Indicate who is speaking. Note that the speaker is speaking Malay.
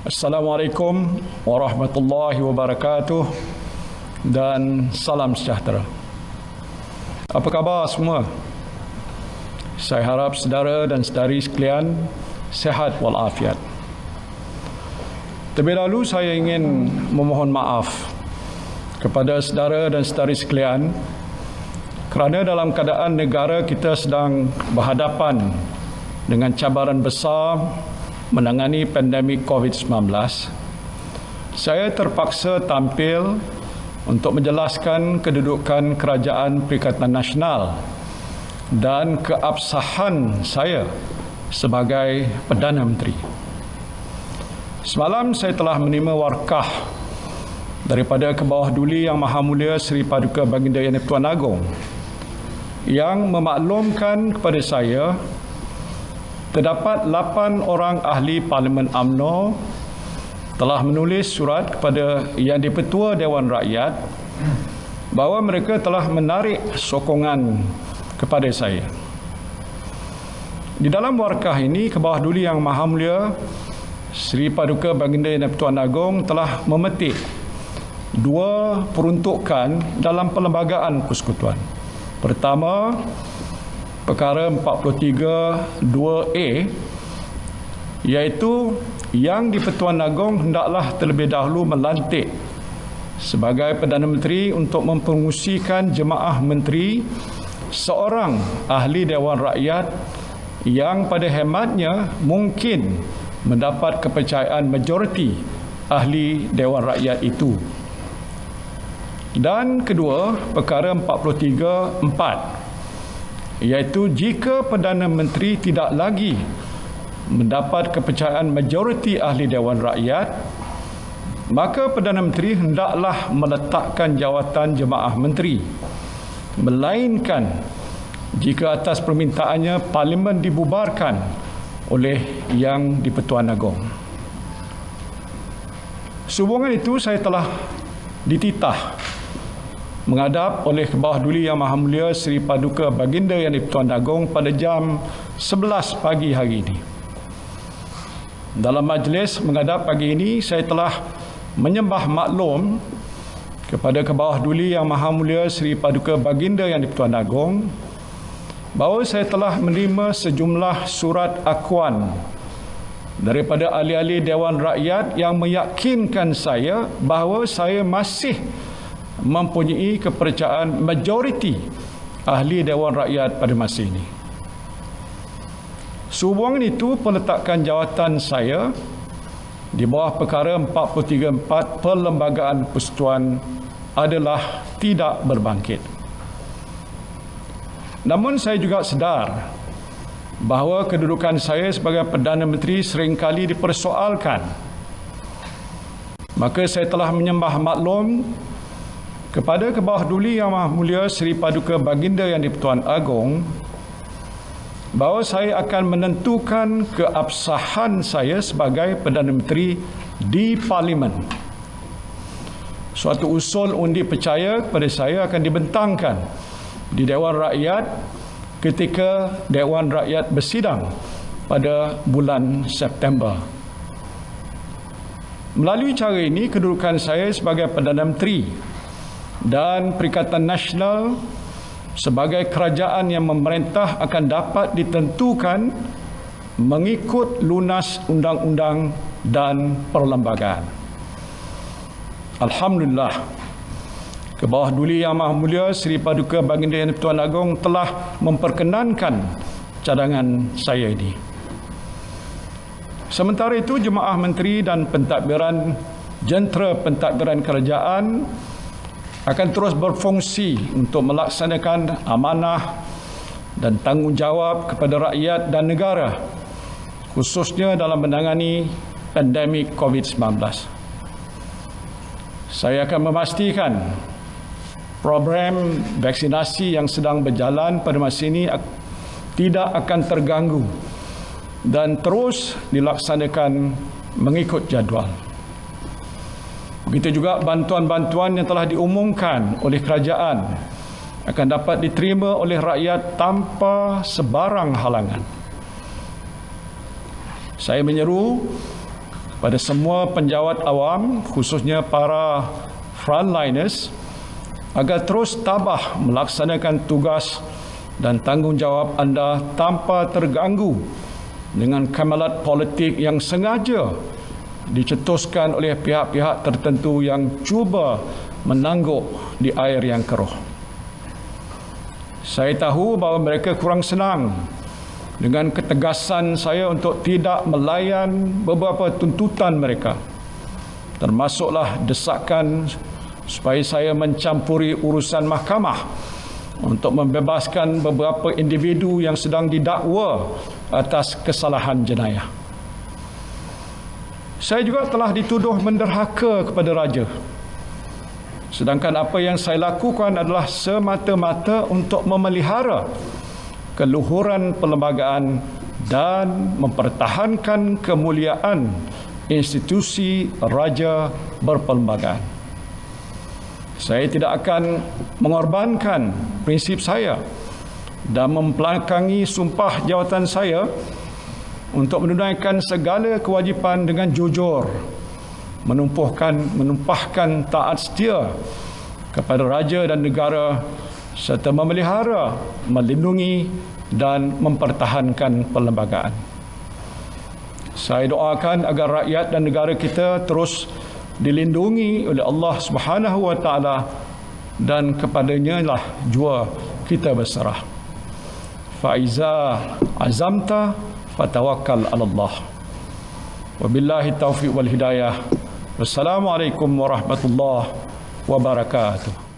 Speaker 1: Assalamualaikum warahmatullahi wabarakatuh dan salam sejahtera. Apa khabar semua? Saya harap saudara dan saudari sekalian sihat walafiat. Terlebih dahulu saya ingin memohon maaf kepada saudara dan saudari sekalian kerana dalam keadaan negara kita sedang berhadapan dengan cabaran besar menangani pandemik COVID-19, saya terpaksa tampil untuk menjelaskan kedudukan Kerajaan Perikatan Nasional dan keabsahan saya sebagai Perdana Menteri. Semalam saya telah menerima warkah daripada Kebawah Duli Yang Maha Mulia Seri Paduka Baginda Yang Di-Pertuan Agong yang memaklumkan kepada saya terdapat 8 orang ahli Parlimen UMNO telah menulis surat kepada Yang di-Pertua Dewan Rakyat bahawa mereka telah menarik sokongan kepada saya. Di dalam warkah ini, Kebawah Duli Yang Maha Mulia Seri Paduka Baginda Yang di-Pertuan Agong telah memetik 2 peruntukan dalam perlembagaan persekutuan. Pertama, perkara 43(2)A, iaitu Yang di-Pertuan Agong hendaklah terlebih dahulu melantik sebagai Perdana Menteri untuk mempengusikan jemaah menteri seorang ahli Dewan Rakyat yang pada hematnya mungkin mendapat kepercayaan majoriti ahli Dewan Rakyat itu. Dan kedua, perkara 43(4), iaitu jika Perdana Menteri tidak lagi mendapat kepercayaan majoriti ahli Dewan Rakyat, maka Perdana Menteri hendaklah meletakkan jawatan jemaah menteri, melainkan jika atas permintaannya Parlimen dibubarkan oleh Yang di-Pertuan Agong. Sehubungan itu, saya telah dititah menghadap oleh Kebawah Duli Yang Maha Mulia Seri Paduka Baginda Yang di-Pertuan Agong pada jam 11 pagi hari ini. Dalam majlis menghadap pagi ini, saya telah menyembah maklum kepada Kebawah Duli Yang Maha Mulia Seri Paduka Baginda Yang di-Pertuan Agong bahawa saya telah menerima sejumlah surat akuan daripada ahli-ahli Dewan Rakyat yang meyakinkan saya bahawa saya masih mempunyai kepercayaan majoriti ahli Dewan Rakyat pada masa ini. Sehubungan itu, peletakan jawatan saya di bawah perkara 43(4) Perlembagaan Persekutuan adalah tidak berbangkit. Namun saya juga sedar bahawa kedudukan saya sebagai Perdana Menteri seringkali dipersoalkan. Maka saya telah menyembah maklum kepada Kebawah Duli Yang Maha Mulia Seri Paduka Baginda Yang di-Pertuan Agong bahawa saya akan menentukan keabsahan saya sebagai Perdana Menteri di Parlimen. Suatu usul undi percaya kepada saya akan dibentangkan di Dewan Rakyat ketika Dewan Rakyat bersidang pada bulan September. Melalui cara ini, kedudukan saya sebagai Perdana Menteri dan Perikatan Nasional sebagai kerajaan yang memerintah akan dapat ditentukan mengikut lunas undang-undang dan perlembagaan. Alhamdulillah, Kebawah Duli Yang Maha Mulia Seri Paduka Baginda Yang di-Pertuan Agong telah memperkenankan cadangan saya ini. Sementara itu, jemaah menteri dan pentadbiran jentera pentadbiran kerajaan akan terus berfungsi untuk melaksanakan amanah dan tanggungjawab kepada rakyat dan negara, khususnya dalam menangani pandemik COVID-19. Saya akan memastikan program vaksinasi yang sedang berjalan pada masa ini tidak akan terganggu dan terus dilaksanakan mengikut jadual. Begitu juga bantuan-bantuan yang telah diumumkan oleh kerajaan akan dapat diterima oleh rakyat tanpa sebarang halangan. Saya menyeru pada semua penjawat awam, khususnya para frontliners, agar terus tabah melaksanakan tugas dan tanggungjawab anda tanpa terganggu dengan kamalat politik yang sengaja dicetuskan oleh pihak-pihak tertentu yang cuba menangguk di air yang keruh. Saya tahu bahawa mereka kurang senang dengan ketegasan saya untuk tidak melayan beberapa tuntutan mereka, termasuklah desakan supaya saya mencampuri urusan mahkamah untuk membebaskan beberapa individu yang sedang didakwa atas kesalahan jenayah. Saya juga telah dituduh menderhaka kepada raja, sedangkan apa yang saya lakukan adalah semata-mata untuk memelihara keluhuran perlembagaan dan mempertahankan kemuliaan institusi raja berperlembagaan. Saya tidak akan mengorbankan prinsip saya dan membelakangi sumpah jawatan saya untuk menunaikan segala kewajipan dengan jujur, menumpahkan taat setia kepada raja dan negara serta memelihara, melindungi dan mempertahankan perlembagaan. Saya doakan agar rakyat dan negara kita terus dilindungi oleh Allah Subhanahu wa taala dan kepadanya lah jua kita berserah. Faiza azamta fatawakkal 'ala Allah. Wabillahi taufiq wal hidayah. Wassalamualaikum warahmatullahi wabarakatuh.